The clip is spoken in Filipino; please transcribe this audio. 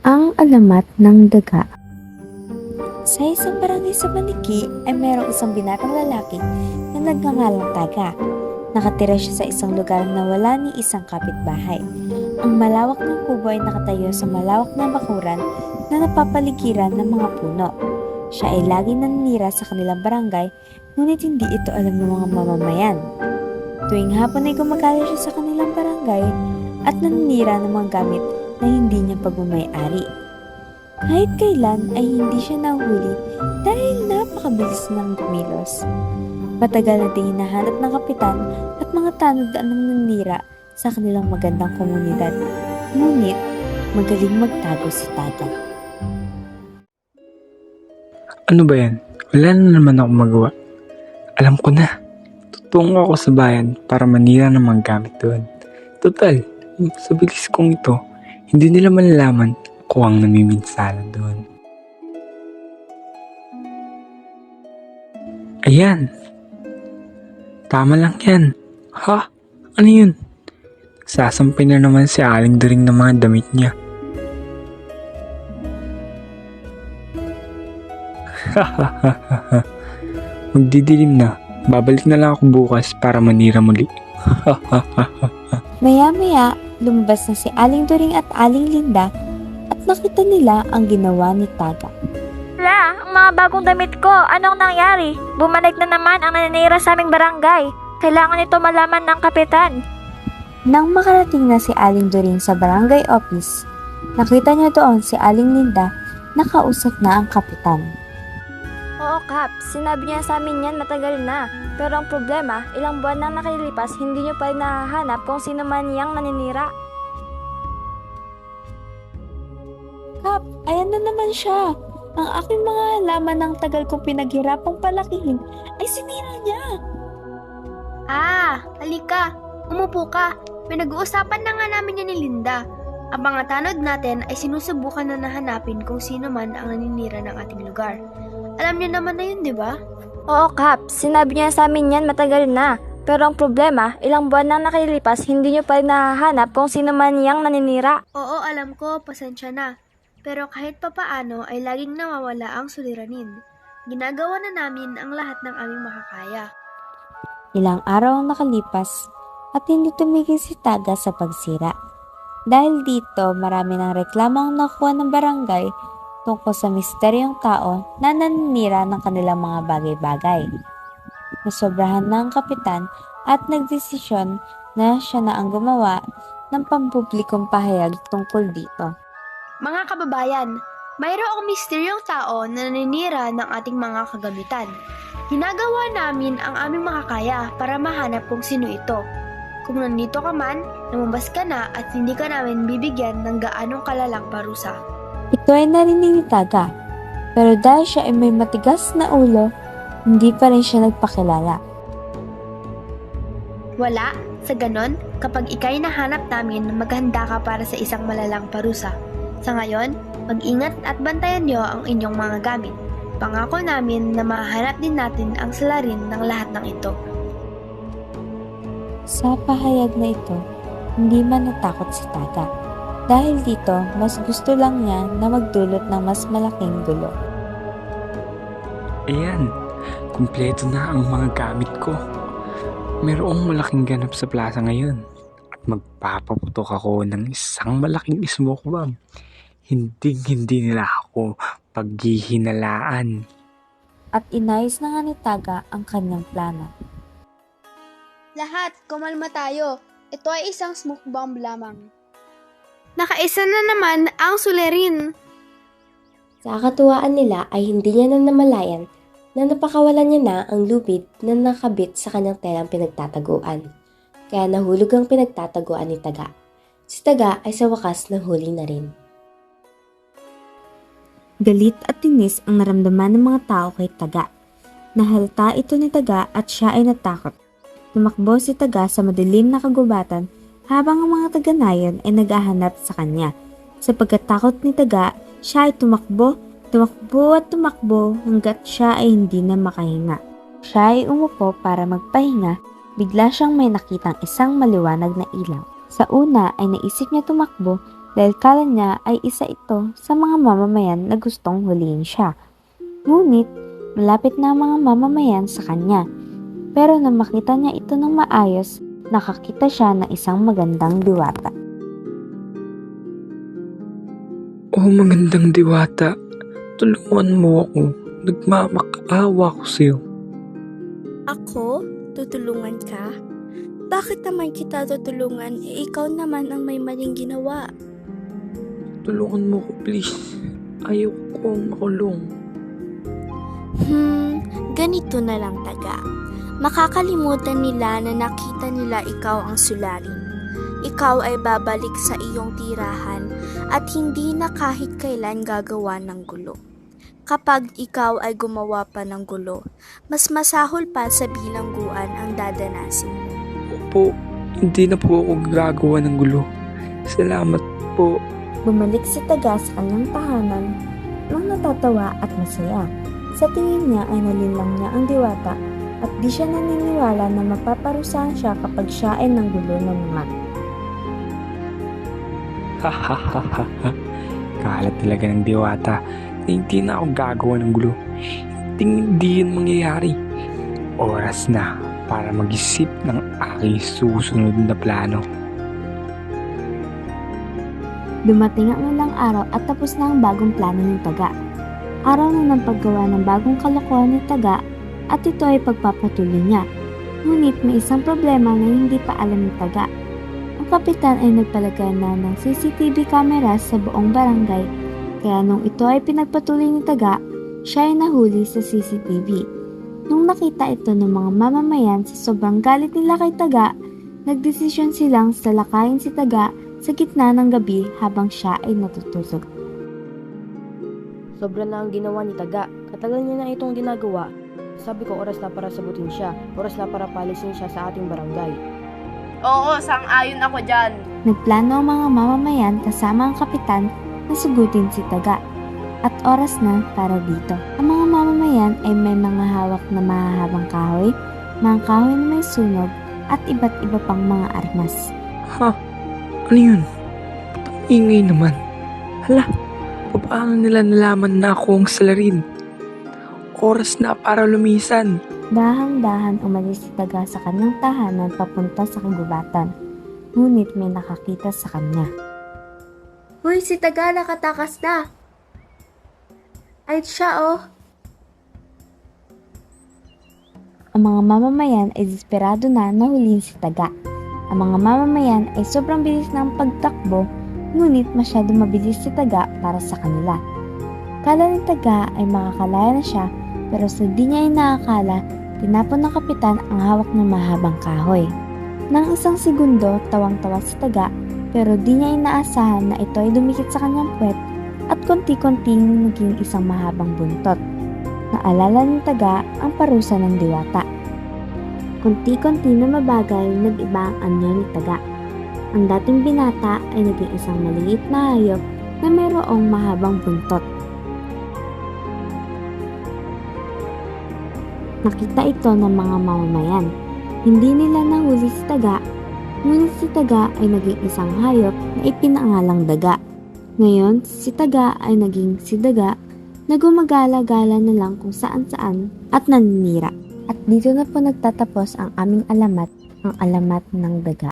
Ang alamat ng daga. Sa isang barangay sa Maniki ay mayroong isang binatang lalaki na nagngangalang Taga. Nakatira siya sa isang lugar na wala ni isang kapitbahay. Ang malawak ng kubo ay nakatayo sa malawak na bakuran na napapaligiran ng mga puno. Siya ay laging naninira sa kanilang barangay, ngunit hindi ito alam ng mga mamamayan. Tuwing hapon ay gumagala siya sa kanilang barangay at naninira ng mga gamit na hindi niya pagmamay-ari. Kahit kailan ay hindi siya nahuli dahil napakabilis ng kumilos. Matagal na din hinahanap ng kapitan at mga tanod ang nanira sa kanilang magandang komunidad. Ngunit magaling magtago si Taga. Ano ba yan? Wala na naman ako magawa. Alam ko na. Tutungo ako sa bayan para manira ng mga gamit doon. Total, sa bilis kong ito, hindi nila malalaman ako ang namiminsala doon. Ayan. Tama lang yan. Ha? Ano yun? Sasampay na naman si Aling Daring ng mga damit niya. Magdidilim na. Babalik na lang ako bukas para manira muli. Maya-maya, lumabas na si Aling During at Aling Linda at nakita nila ang ginawa ni Taga. Wala, ang mga bagong damit ko. Anong nangyari? Bumanig na naman ang naninira sa aming barangay. Kailangan ito malaman ng kapitan. Nang makarating na si Aling During sa barangay office, nakita niya doon si Aling Linda na kausap na ang kapitan. Oo, Kap. Sinabi niya sa amin yan matagal na. Pero ang problema, ilang buwan nang nakilipas, hindi niyo pa rin nahahanap kung sino man yang naninira. Kap, ayan na naman siya. Ang aking mga halaman ng tagal kong pinaghirapang palakihin ay sinira niya. Halika. Umupo ka. Pinag-uusapan na nga namin yan ni Linda. Ang mga tanod natin ay sinusubukan na nahanapin kung sino man ang naninira ng ating lugar. Alam niyo naman na yun, di ba? Oo, Kap. Sinabi niya sa amin yan matagal na. Pero ang problema, ilang buwan nang nakilipas, hindi niyo pa rin nahahanap kung sino man yang naninira. Oo, alam ko, pasensya na. Pero kahit papaano ay laging nawawala ang suliranin. Ginagawa na namin ang lahat ng aming makakaya. Ilang araw ang nakalipas at hindi tumigil si Taga sa pagsira. Dahil dito, marami ng reklamong nakuha ng barangay tungkol sa misteryong tao na naninira ng kanilang mga bagay-bagay. Nasobrahan na ang kapitan at nagdesisyon na siya na ang gumawa ng pampublikong pahayag tungkol dito. Mga kababayan, mayroong misteryong tao na naninira ng ating mga kagamitan. Ginagawa namin ang aming makakaya para mahanap kung sino ito. Kung nandito ka man, lumabas ka na at hindi ka namin bibigyan ng gaanong kalalang parusa. Ito ay narinig ni Taga, pero dahil siya ay may matigas na ulo, hindi pa rin siya nagpakilala. Wala, sa ganon, kapag ikay nahanap namin, maghanda ka para sa isang malalang parusa. Sa ngayon, mag-ingat at bantayan niyo ang inyong mga gamit. Pangako namin na mahanap din natin ang salarin ng lahat ng ito. Sa pahayag na ito, hindi man natakot si Taga. Dahil dito, mas gusto lang niya na magdulot ng mas malaking gulo. Ayan. Kumpleto na ang mga gamit ko. Mayroong malaking ganap sa plaza ngayon. At magpapaputok ako ng isang malaking smoke bomb. Hindi nila ako paghihinalaan. At inayos na nga ni Taga ang kanyang plano. Lahat, kumalma tayo. Ito ay isang smoke bomb lamang. Nakaisa na naman ang sulerin. Sa katuwaan nila ay hindi niya na namalayan na napakawalan niya na ang lubid na nakabit sa kanyang telang pinagtataguan. Kaya nahulog ang pinagtataguan ni Taga. Si Taga ay sa wakas nahuli na rin. Galit at tinis ang naramdaman ng mga tao kay Taga. Nahalata ito ni Taga at siya ay natakot. Tumakbo si Taga sa madilim na kagubatan habang ang mga taga-nayon ay naghahanap sa kanya. Sa pagkatakot ni Taga, siya ay tumakbo hanggat siya ay hindi na makahinga. Siya ay umupo para magpahinga, bigla siyang may nakitang isang maliwanag na ilaw. Sa una ay naisip niya tumakbo dahil kala niya ay isa ito sa mga mamamayan na gustong huliin siya. Ngunit malapit na ang mga mamamayan sa kanya. Pero nang makita niya ito ng maayos, nakakita siya ng isang magandang diwata. Oh, magandang diwata, tulungan mo ako. Nagmamakaawa ko sa'yo. Ako? Tutulungan ka? Bakit naman kita tutulungan? Ikaw naman ang may maling ginawa. Tulungan mo ko, please. Ayaw kong makulong. Ganito na lang taga. Makakalimutan nila na nakita nila ikaw ang sulari. Ikaw ay babalik sa iyong tirahan at hindi na kahit kailan gagawa ng gulo. Kapag ikaw ay gumawa pa ng gulo, mas masahol pa sa bilangguan ang dadanasin mo. Opo, hindi na po ako gagawa ng gulo. Salamat po. Bumalik si Taga sa kanyang tahanan nang natatawa at masaya. Sa tingin niya ay nalinlang niya ang diwata at di siya naniniwala na mapaparusahan siya kapag siya ay nanggulo na naman. Hahaha. Kalat talaga ng diwata na hindi na ako gagawa ng gulo. Hindi yun mangyayari. Oras na para mag-isip ng aking susunod na plano. Dumating ang ilang araw at tapos na ang bagong plano ni Taga. Araw na ng paggawa ng bagong kalokohan ni Taga at ito ay pagpapatuloy niya. Ngunit may isang problema na hindi pa alam ni Taga. Ang kapitan ay nagpalagay na ng CCTV camera sa buong barangay, kaya nung ito ay pinagpatuloy ni Taga, siya ay nahuli sa CCTV. Nung nakita ito ng mga mamamayan sa sobrang galit nila kay Taga, nagdesisyon silang salakayin si Taga sa gitna ng gabi habang siya ay natutulog. Sobra na ang ginawa ni Taga. Katagal niya na itong ginagawa. Sabi ko oras na para sagutin siya. Oras na para palisin siya sa ating barangay. Oo, sang-ayon ako dyan. Nagplano ang mga mamamayan kasama ang kapitan na sugutin si Taga. At oras na para dito. Ang mga mamamayan ay may mga hawak na mahahabang kahoy, mga kahoy na may sunog, at iba't iba pang mga armas. Ha? Ano yun? Ba't ang ingay naman? Hala, paano nila nalaman na ako ang salarin? Oras na para lumisan. Dahan-dahan umalis si Taga sa kanyang tahanan papunta sa kagubatan. Ngunit may nakakita sa kanya. Hoy, si Taga nakatakas na. Ay, siya oh. Ang mga mamamayan ay desperado na nahulin si Taga. Ang mga mamamayan ay sobrang bilis ng pagtakbo, ngunit masyado mabilis si Taga para sa kanila. Kala ni Taga ay makakalaya na siya, pero sa di niya inaakala, tinapon ng kapitan ang hawak ng mahabang kahoy. Nang isang segundo, tawang-tawa si Taga, pero di niya inaasahan na ito ay dumikit sa kanyang puwet at konti-konting naging isang mahabang buntot. Naalala ni Taga ang parusa ng diwata. Konti-konti na mabagal, nag-iba ang anyo ni Taga. Ang dating binata ay naging isang maliit na hayop na mayroong mahabang buntot. Nakita ito ng mga mamamayan. Hindi nila nahuli si Taga, ngunit si Taga ay naging isang hayop na ipinangalang Daga. Ngayon, si Taga ay naging si Daga na gumagala-gala na lang kung saan-saan at naninira. At dito na po nagtatapos ang aming alamat, ang alamat ng Daga.